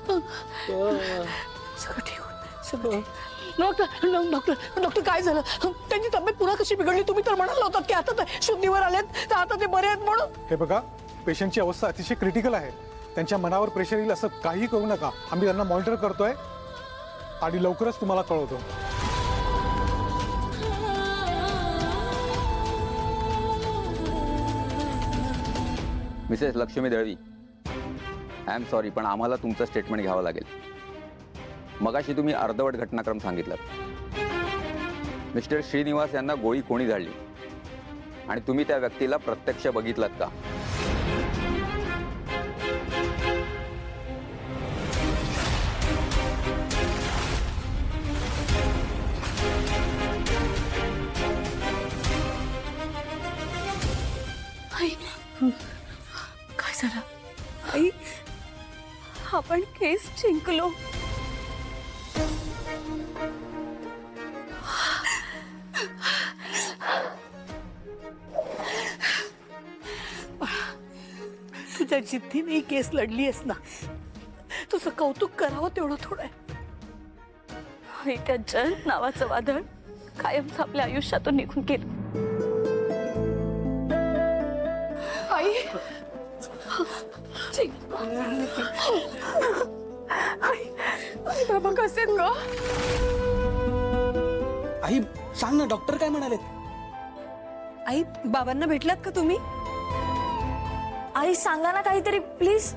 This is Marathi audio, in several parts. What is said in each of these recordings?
सगळं ठीक होईल, सगळं ठीक. डॉक्टर काय झालं? त्यांची तब्येत पुन्हा कशी बिघडली? तुम्ही तर म्हणाला होतात की आता ते शुद्धीवर आलेत, तर आता ते बरे आहेत म्हणून. हे बघा, पेशंटची अवस्था अतिशय क्रिटिकल आहे. त्यांच्या मनावर प्रेशर येईल असं काही करू नका. आम्ही त्यांना मॉनिटर करतोय आणि लवकरच तुम्हाला कळवतो. Mrs Lakshmi Dalvi, I am sorry, पण आम्हाला तुमचं स्टेटमेंट घ्यावं लागेल. मगाशी तुम्ही अर्धवट घटनाक्रम सांगितलात. मिस्टर श्रीनिवास यांना गोळी कोणी झाडली आणि तुम्ही त्या व्यक्तीला प्रत्यक्ष बघितलात का? आई, काय झालं? आई, आपण केस जिंकलो. तुझ्या जिद्दीने ही केस लढली आहेस ना, तुझं कौतुक करावं तेवढं थोडं आहे. आई, त्या जल नावाचं वादळ कायमच आपल्या आयुष्यातून निघून गेलं. आई, आई बाबा कसे आहेत ग? आई सांग ना, डॉक्टर काय म्हणाले? आई, बाबांना भेटलात का तुम्ही? आई सांगा ना काहीतरी प्लीज.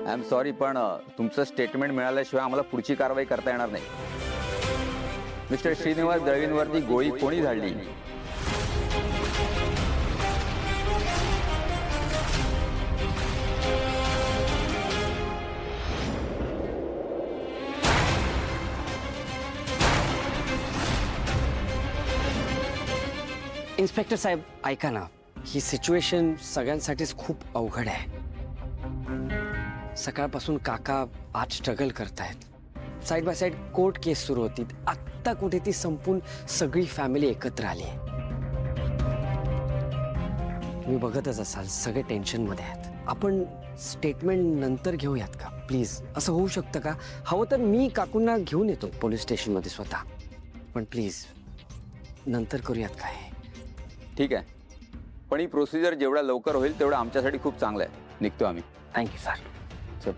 आय एम सॉरी, पण तुमचं स्टेटमेंट मिळाल्याशिवाय आम्हाला पुढची कारवाई करता येणार नाही. मिस्टर श्रीनिवास दळवींवरती गोळी कोणी झाडली? इन्स्पेक्टर साहेब ऐका ना, ही सिच्युएशन सगळ्यांसाठीच खूप अवघड आहे. सकाळपासून काका आज स्ट्रगल करतायत. साइड बाय साइड कोर्ट केस सुरू होती. आत्ता कुठे ती संपून सगळी फॅमिली एकत्र आली आहे. तुम्ही बघतच असाल सगळे टेन्शनमध्ये आहेत. आपण स्टेटमेंट नंतर घेऊयात का प्लीज? असं होऊ शकतं का? हवं तर मी काकूंना घेऊन येतो पोलीस स्टेशनमध्ये स्वतः, पण प्लीज नंतर करूयात काय? ठीक आहे, पण ही प्रोसिजर जेवढा लवकर होईल तेवढं आमच्यासाठी खूप चांगलं आहे. निघतो आम्ही. Thank you sir. चल.